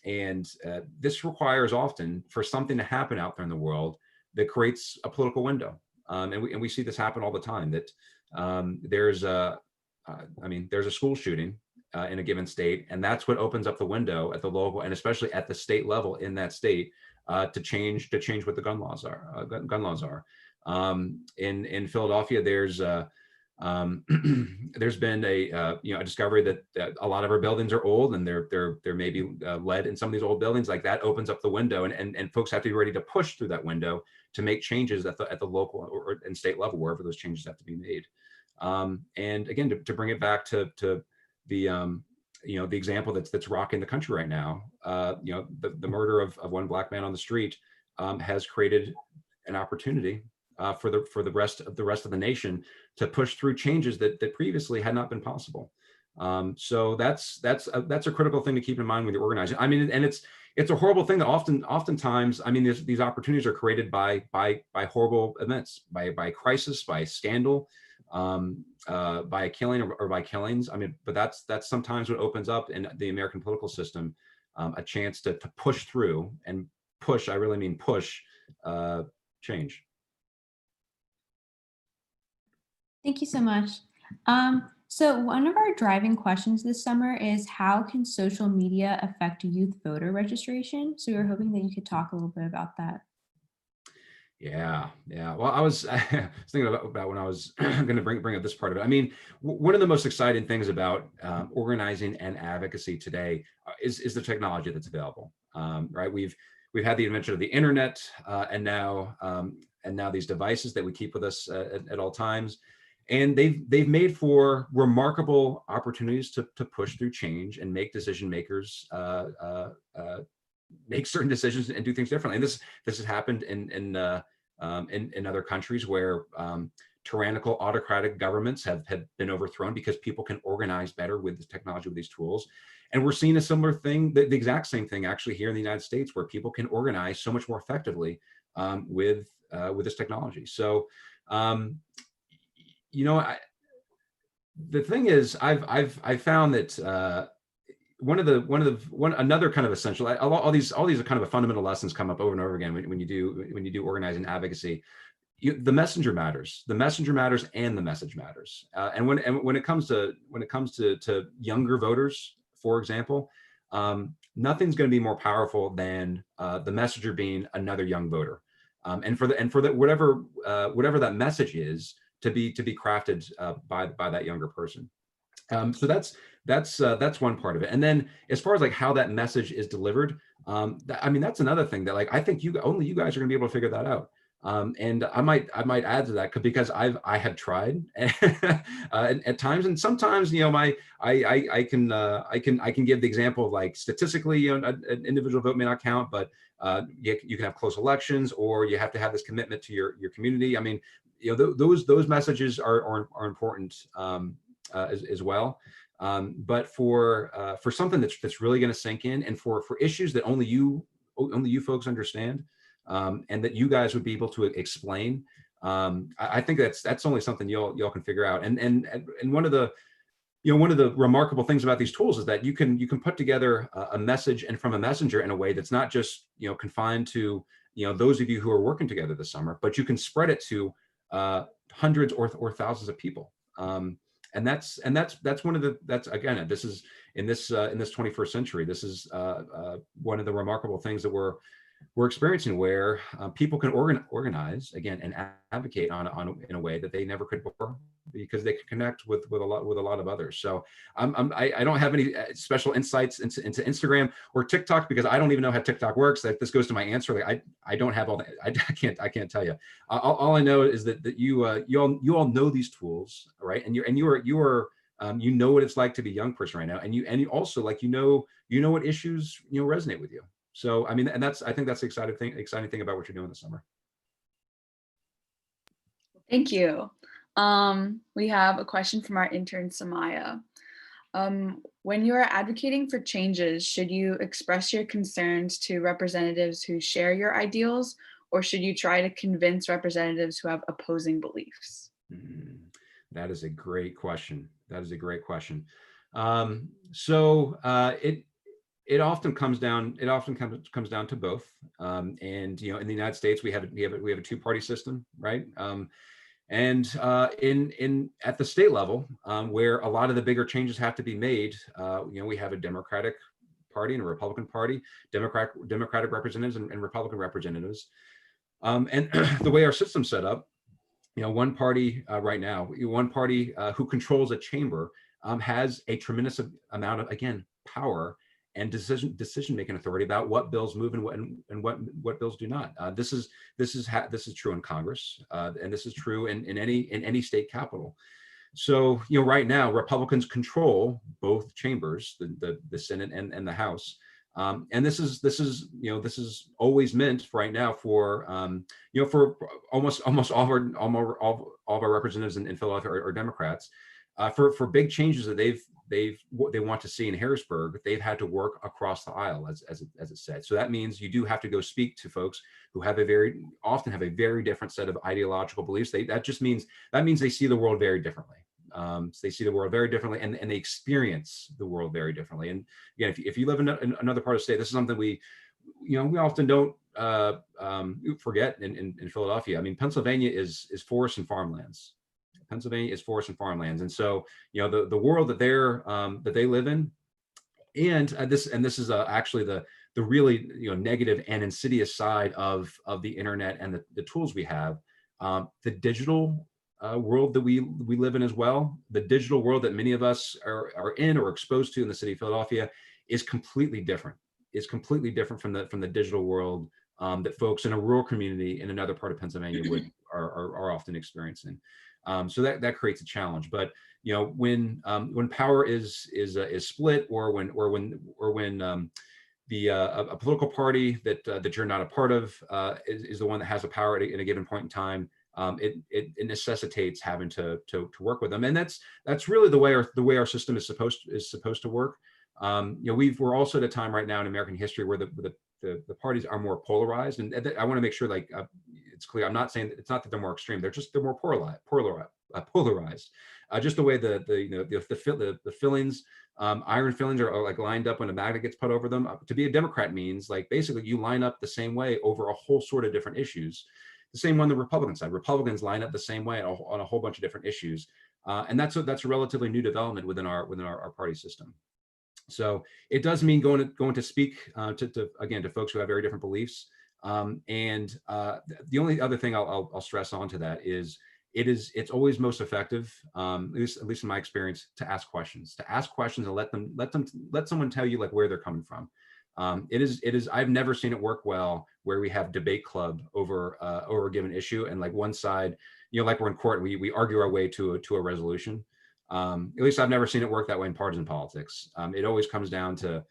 This requires often for something to happen out there in the world that creates a political window. And we see this happen all the time, that there's a school shooting in a given state, and that's what opens up the window at the local and especially at the state level in that state to change what the gun laws are. In Philadelphia, there's there's been a discovery that a lot of our buildings are old, and there may be lead in some of these old buildings. Like, that opens up the window, and folks have to be ready to push through that window to make changes at the local and state level, wherever those changes have to be made. And again, to bring it back to the the example that's rocking the country right now, the murder of one Black man on the street has created an opportunity for the rest of the nation to push through changes that previously had not been possible. So that's a critical thing to keep in mind when you're organizing. I mean, and it's a horrible thing that oftentimes, I mean, these opportunities are created by horrible events, by crisis, by scandal, by a killing or by killings. I mean, but that's sometimes what opens up in the American political system a chance to push through, and push, I really mean push, change. Thank you so much. So one of our driving questions this summer is, how can social media affect youth voter registration? So we were hoping that you could talk a little bit about that. Yeah. Well, I was thinking about when I was going to bring up this part of it. I mean, one of the most exciting things about organizing and advocacy today is the technology that's available. Right? We've had the invention of the internet, and now these devices that we keep with us at all times. And they've made for remarkable opportunities to push through change and make decision makers make certain decisions and do things differently. And this has happened in other countries where tyrannical autocratic governments have been overthrown because people can organize better with this technology, with these tools. And we're seeing a similar thing, the exact same thing actually here in the United States, where people can organize so much more effectively with this technology. So the thing is, I've found that another kind of essential, all these are kind of fundamental lessons come up over and over again when you do organizing advocacy. The messenger matters. The messenger matters, and the message matters. And when it comes to younger voters, for example, nothing's going to be more powerful than the messenger being another young voter, and for whatever that message is, to be crafted by that younger person. So that's one part of it. And then as far as like how that message is delivered, I mean, that's another thing that, like, I think only you guys are gonna be able to figure that out. And I might add to that, because I have tried at times, and sometimes, I can give the example of, like, statistically, an individual vote may not count, but you can have close elections, or you have to have this commitment to your community. I mean, those messages are important as well. But for something that's really going to sink in, and for issues that only you folks understand, and that you guys would be able to explain, I think that's only something y'all can figure out. And one of the remarkable things about these tools is that you can put together a message and from a messenger in a way that's not just confined to those of you who are working together this summer, but you can spread it to hundreds or thousands of people. And that's one of the, again, this is in this 21st century, this is one of the remarkable things that we're experiencing, where people can organize again and advocate in a way that they never could before, because they can connect with a lot of others. So I don't have any special insights into Instagram or TikTok, because I don't even know how TikTok works. That this goes to my answer. Like, I don't have all that. I can't tell you. All I know is that you all know these tools, right? And you are you know what it's like to be a young person right now, and you also, like, you know what issues resonate with you. So I mean, and I think that's the exciting thing about what you're doing this summer. Thank you. We have a question from our intern, Samaya. When you are advocating for changes, should you express your concerns to representatives who share your ideals, or should you try to convince representatives who have opposing beliefs? That is a great question. That is a great question. It often comes down to both. And you know, in the United States, we have a two-party system, right? And in at the state level, where a lot of the bigger changes have to be made, you know, we have a Democratic Party and a Republican Party, Democratic representatives and Republican representatives. And the way our system's set up, you know, one party right now, one party who controls a chamber has a tremendous amount of, again, power and decision-making authority about what bills move and what bills do not. This is true in Congress, and this is true in any state capital. So, you know, right now, Republicans control both chambers, the Senate and the House. And this is always meant right now for you know, for almost all of our representatives in Philadelphia are Democrats. For big changes that they want to see in Harrisburg, they've had to work across the aisle, as it said. So that means you do have to go speak to folks who often have a very different set of ideological beliefs. That means they see the world very differently. So they see the world very differently, and they experience the world very differently. And again, if you live in another part of the state, this is something we often don't forget in Philadelphia. I mean, Pennsylvania is forest and farmlands. Pennsylvania is forest and farmlands, and so, you know, the world that they live in, and this is actually the really, you know, negative and insidious side of the internet and the tools we have. The digital world that we live in as well, the digital world that many of us are in or exposed to in the city of Philadelphia, is completely different. Is completely different from the digital world that folks in a rural community in another part of Pennsylvania are often experiencing. So that creates a challenge. But you know, when power is split, or when a political party that you're not a part of is the one that has the power at a given point in time, it necessitates having to work with them, and that's really the way our system is supposed to work. You know, we're also at a time right now in American history where the parties are more polarized, and I want to make sure, like, it's clear. I'm not saying that, it's not that they're more extreme. They're more polarized. Just the way the fillings, iron fillings are like lined up when a magnet gets put over them. To be a Democrat means, like, basically you line up the same way over a whole sort of different issues. The same on the Republican side. Republicans line up the same way on a whole bunch of different issues, and that's a relatively new development within our party system. So it does mean going to speak to folks who have very different beliefs. And the only other thing I'll stress onto that is it's always most effective, at least in my experience, to ask questions and let someone tell you, like, where they're coming from. It is I've never seen it work well where we have debate club over a given issue, and like one side, you know, like we're in court, we argue our way to a resolution. At least I've never seen it work that way in partisan politics. It always comes down to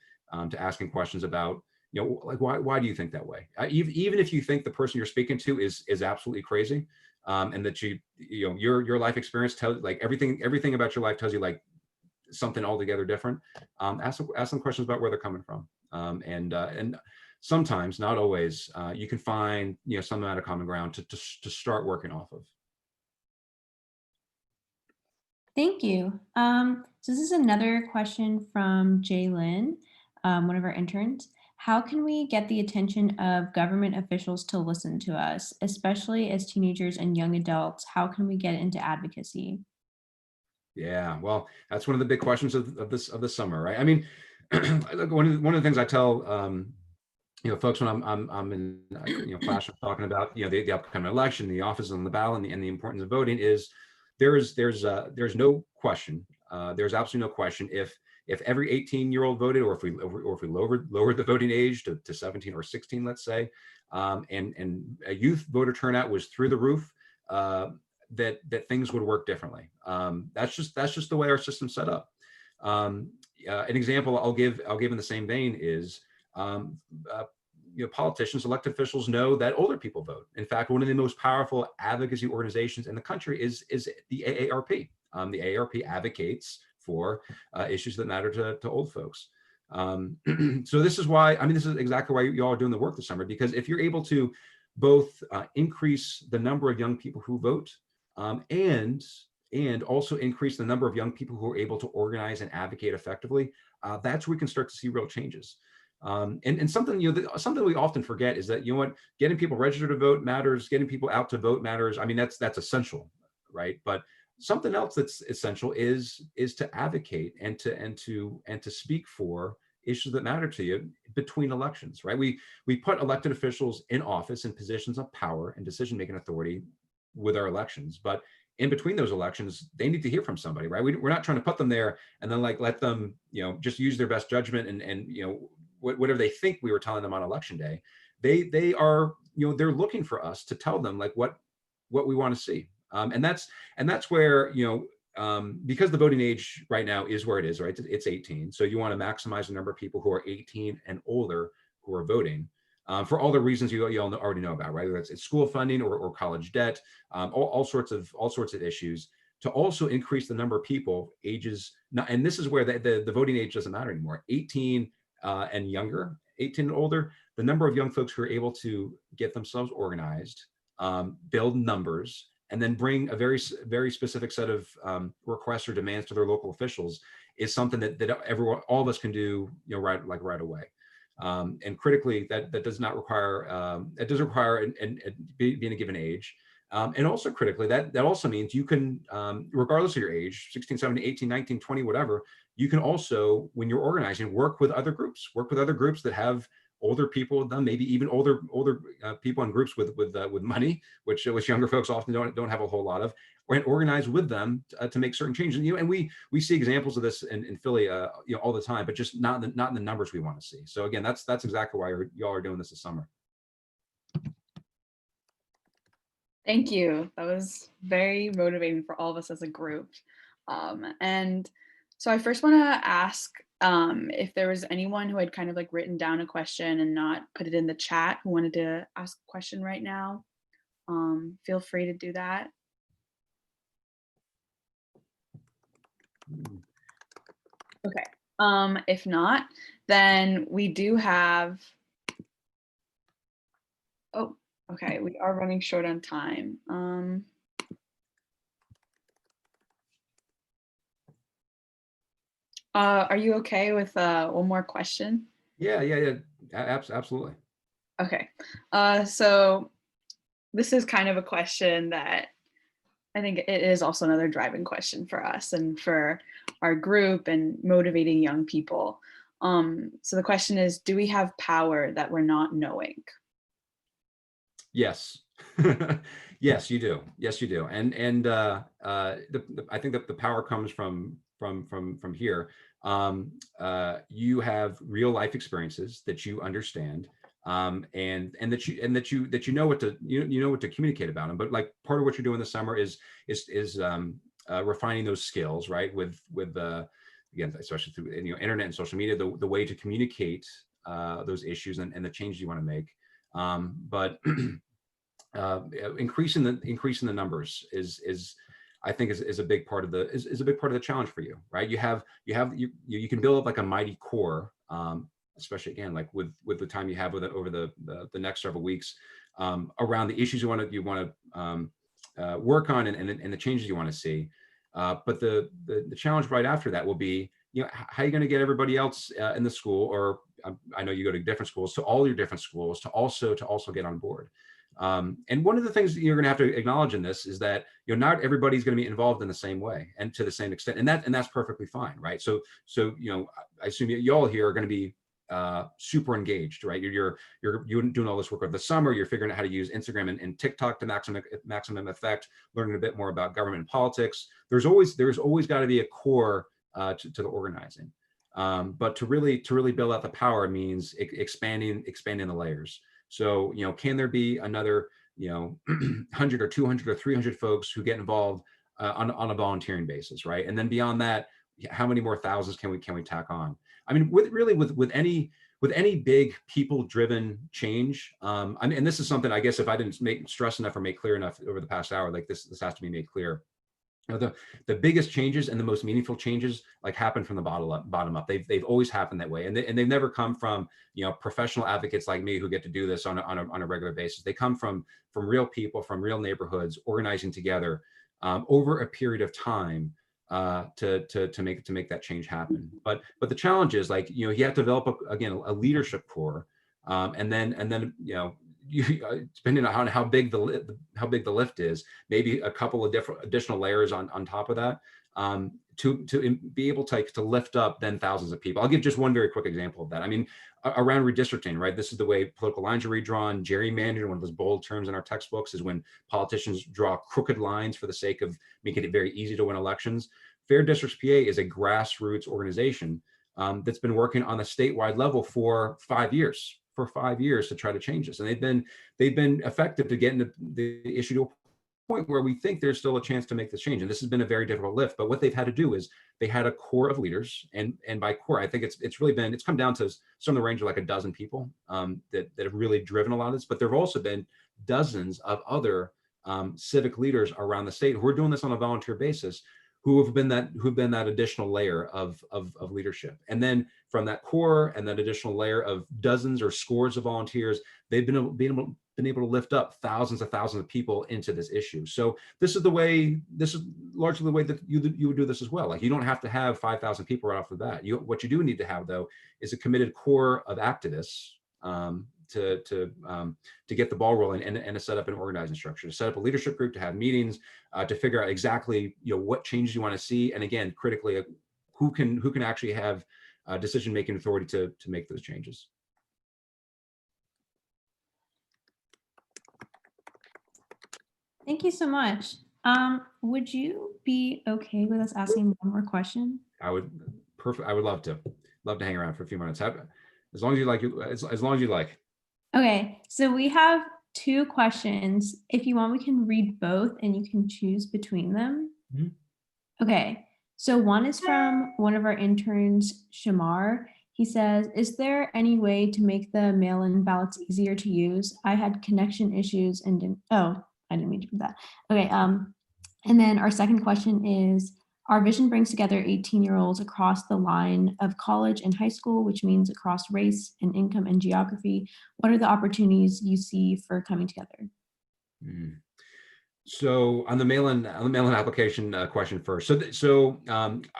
asking questions about, you know, like, why do you think that way? Even if you think the person you're speaking to is absolutely crazy, and that you know your life experience tells, like, everything about your life tells you, like, something altogether different. Ask them questions about where they're coming from, and sometimes, not always, you can find, you know, some amount of common ground to start working off of. Thank you. So this is another question from Jaylin, one of our interns. How can we get the attention of government officials to listen to us, especially as teenagers and young adults? How can we get into advocacy? Yeah, well, that's one of the big questions of this summer, right? I mean, one of the things I tell you know, folks when I'm in you know, classroom talking about, you know, the upcoming election, the office on the ballot, and the importance of voting is there's no question, there's absolutely no question if every 18-year-old voted, or if we lowered the voting age to 17 or 16, let's say, and a youth voter turnout was through the roof, that things would work differently. That's just the way our system's set up. An example I'll give in the same vein is politicians, elected officials know that older people vote. In fact, one of the most powerful advocacy organizations in the country is the AARP. The AARP advocates for issues that matter to old folks. So this is why, this is exactly why you all are doing the work this summer, because if you're able to both increase the number of young people who vote and also increase the number of young people who are able to organize and advocate effectively, that's where we can start to see real changes. And something, something we often forget is that, getting people registered to vote matters, getting people out to vote matters. That's essential, right? But something else that's essential is to advocate and to speak for issues that matter to you between elections, right? We put elected officials in office in positions of power and decision-making authority with our elections, but in between those elections, they need to hear from somebody, right? We're not trying to put them there and then let them, just use their best judgment and whatever they think we were telling them on election day. They are, they're looking for us to tell them what we want to see. And that's where, because the voting age right now is where it is, right? It's 18. So you want to maximize the number of people who are 18 and older who are voting. For all the reasons you all already know about, right? Whether it's school funding or college debt, all sorts of issues. To also increase the number of people ages, and this is where the voting age doesn't matter anymore. 18 and younger, 18 and older, the number of young folks who are able to get themselves organized, build numbers, and then bring a very, very specific set of requests or demands to their local officials is something that all of us can do, right away. And critically, that does not require, it does require being a given age. And also critically, that also means you can, regardless of your age, 16, 17, 18, 19, 20, whatever, you can also, when you're organizing, work with other groups that have older people with them, maybe even older people in groups with money, which younger folks often don't have a whole lot of, and organize with them to make certain changes. And we see examples of this in Philly, all the time, but just not in the numbers we want to see. So again, that's exactly why y'all are doing this summer. Thank you. That was very motivating for all of us as a group. And so I first want to ask if there was anyone who had kind of written down a question and not put it in the chat who wanted to ask a question right now. Feel free to do that. Okay. If not, then we do have, oh, okay, we are running short on time. Are you okay with one more question? Yeah. Absolutely. Okay. So this is kind of a question that I think it is also another driving question for us and for our group and motivating young people. So the question is, do we have power that we're not knowing? Yes. Yes, you do. Yes, you do. And I think that the power comes from here. You have real life experiences that you understand, and that you know what to communicate about them. But part of what you're doing this summer is refining those skills, right? With again, especially through internet and social media, the way to communicate those issues and the changes you want to make. But increasing the numbers is I think is a big part of the challenge for you, right? You can build up a mighty core, especially again with the time you have with it over the next several weeks, around the issues you want to work on and the changes you want to see. But the challenge right after that will be, how are you going to get everybody else in the school, or I know you go to different schools, to all your different schools to also get on board. And one of the things you're going to have to acknowledge in this is that not everybody's going to be involved in the same way and to the same extent, and that's perfectly fine, right? So I assume you all here are going to be super engaged, right? You're doing all this work over the summer. You're figuring out how to use Instagram and TikTok to maximum effect, learning a bit more about government and politics. There's always got to be a core to the organizing, but to really build out the power means expanding the layers. So, can there be another, 100 or 200 or 300 folks who get involved on a volunteering basis, right? And then beyond that, how many more thousands can we tack on? I mean, with any with any big people-driven change, I mean, and this is something I guess if I didn't stress enough or make clear enough over the past hour, like this has to be made clear. You know, the biggest changes and the most meaningful changes like happen from the bottom up. They've always happened that way, and they've never come from, you know, professional advocates like me who get to do this on a regular basis. They come from real people, from real neighborhoods, organizing together over a period of time to make that change happen. But the challenge is, like, you know, you have to develop again a leadership core, and then you know, depending on how big the lift is, maybe a couple of different additional layers on top of that, to be able to lift up then thousands of people. I'll give just one very quick example of that. I mean, around redistricting, right? This is the way political lines are redrawn. Gerrymandering, one of those bold terms in our textbooks, is when politicians draw crooked lines for the sake of making it very easy to win elections. Fair Districts PA is a grassroots organization that's been working on a statewide level for 5 years. For 5 years to try to change this, and they've been effective to getting the issue to a point where we think there's still a chance to make this change. And this has been a very difficult lift. But what they've had to do is they had a core of leaders, and by core, I think it's come down to some of the range of like a dozen people that have really driven a lot of this. But there have also been dozens of other civic leaders around the state who are doing this on a volunteer basis, who've been that additional layer of leadership. And then from that core and that additional layer of dozens or scores of volunteers, they've been able to lift up thousands of people into this issue. So this is largely the way that you would do this as well. Like, you don't have to have 5,000 people right off the bat. What you do need to have, though, is a committed core of activists to get the ball rolling, and to set up an organizing structure, to set up a leadership group, to have meetings, to figure out exactly, you know, what changes you want to see, and again, critically, who can actually have decision-making authority to make those changes. Thank you so much. Would you be okay with us asking one more question? I would love to hang around for a few minutes. As long as you like. As long as you like. Okay, so we have 2 questions. If you want, we can read both and you can choose between them. Mm-hmm. Okay, so one is from one of our interns, Shamar. He says, is there any way to make the mail-in ballots easier to use? I had connection issues and didn't, oh, I didn't mean to do that. Okay, and then our second question is, our vision brings together 18-year-olds across the line of college and high school, which means across race and income and geography. What are the opportunities you see for coming together? So on the mail-in application question first. So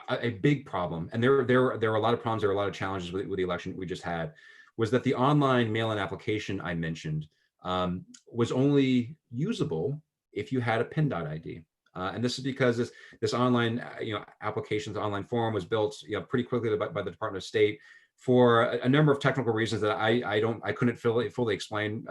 a big problem, and there were a lot of problems, there were a lot of challenges with the election we just had, was that the online mail-in application I mentioned was only usable if you had a PIN.ID. And this is because this online, application, the online form was built, pretty quickly by the Department of State for a number of technical reasons that I couldn't fully explain,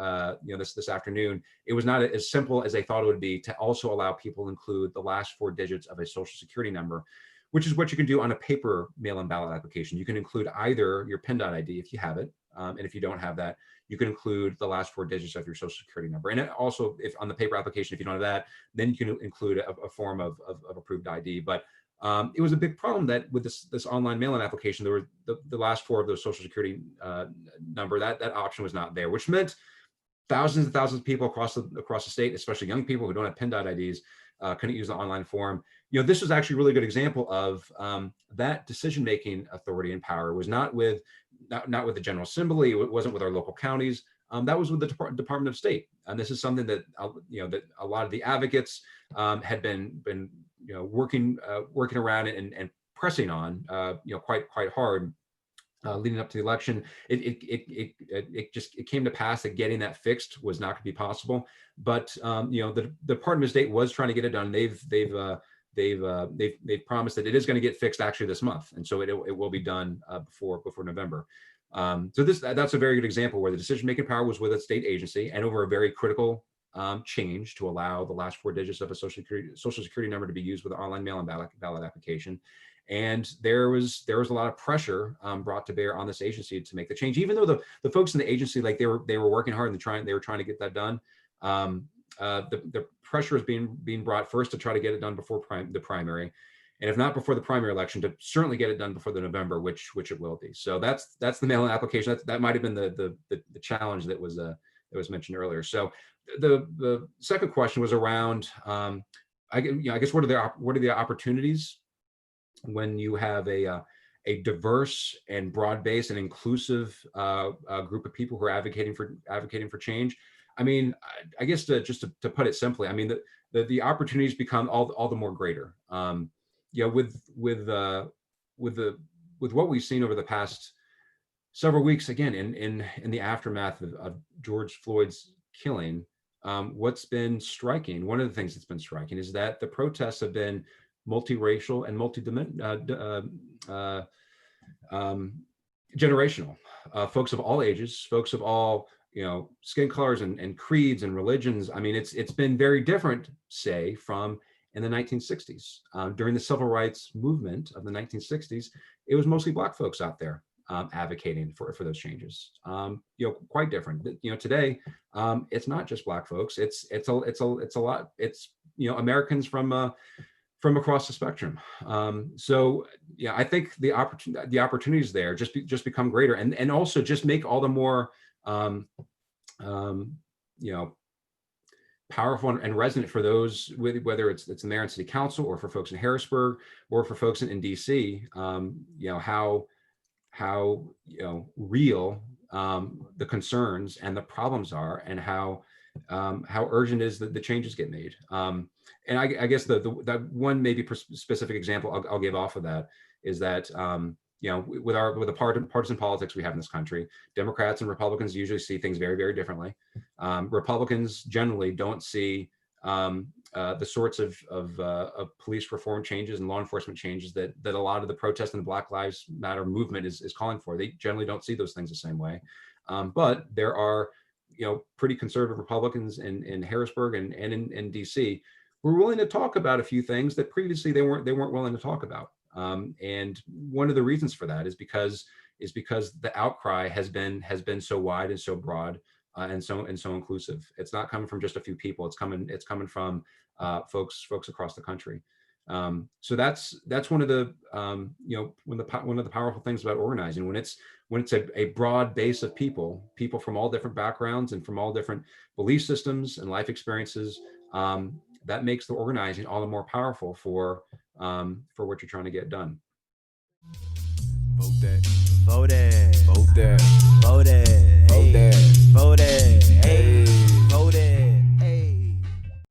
this afternoon. It was not as simple as they thought it would be to also allow people to include the last 4 digits of a social security number, which is what you can do on a paper mail-in ballot application. You can include either your PIN.ID if you have it, and if you don't have that, you can include the last 4 digits of your social security number. And also, if on the paper application, if you don't have that, then you can include a form of approved ID. But it was a big problem that with this online mail-in application, there were the last 4 of those social security number, that option was not there, which meant thousands and thousands of people across the state, especially young people who don't have PIN.IDs, couldn't use the online form. This was actually a really good example of that decision-making authority and power was not with the General Assembly. It wasn't with our local counties. That was with the Department of State. And this is something that that a lot of the advocates had been working around and pressing on quite hard leading up to the election. It came to pass that getting that fixed was not going to be possible. But the Department of State was trying to get it done. They've promised that it is going to get fixed actually this month, and so it will be done before November. So that's a very good example where the decision-making power was with a state agency, and over a very critical change to allow the last 4 digits of a social security number to be used with an online mail-in ballot application. And there was a lot of pressure brought to bear on this agency to make the change, even though the folks in the agency, like they were working hard and they were trying to get that done. The pressure is being brought first to try to get it done before the primary, and if not before the primary election, to certainly get it done before the November, which it will be. So that's the mail-in application. That might have been the challenge that was mentioned earlier. So the second question was around, I guess what are the opportunities when you have a diverse and broad-based and inclusive group of people who are advocating for change. I mean, I guess to put it simply, I mean the opportunities become all the more greater. With what we've seen over the past several weeks, again in the aftermath of George Floyd's killing, what's been striking, one of the things that's been striking, is that the protests have been multiracial and generational. Folks of all ages, folks of all skin colors and creeds and religions. I mean, it's been very different, say, from in the 1960s. During the civil rights movement of the 1960s, it was mostly Black folks out there advocating for those changes. Quite different. Today, it's not just Black folks. It's a lot. It's Americans from across the spectrum. So yeah, I think the opportunities there just become greater, and also just make all the more powerful and resonant for those, whether it's the mayor and city council, or for folks in Harrisburg, or for folks in DC. How real the concerns and the problems are, and how urgent is that the changes get made. And I guess that one maybe specific example I'll give off of that is that with the partisan politics we have in this country, Democrats and Republicans usually see things very, very differently. Republicans generally don't see the sorts of police reform changes and law enforcement changes that a lot of the protests in the Black Lives Matter movement is calling for. They generally don't see those things the same way. But there are pretty conservative Republicans in Harrisburg and in DC who are willing to talk about a few things that previously they weren't willing to talk about. And one of the reasons for that is because the outcry has been so wide and so broad and so inclusive. It's not coming from just a few people. It's coming from folks across the country. So that's one of the one of the powerful things about organizing, when it's a broad base of people from all different backgrounds and from all different belief systems and life experiences. That makes the organizing all the more powerful for what you're trying to get done. Vote that. Vote it. Vote that. Vote it. Vote that.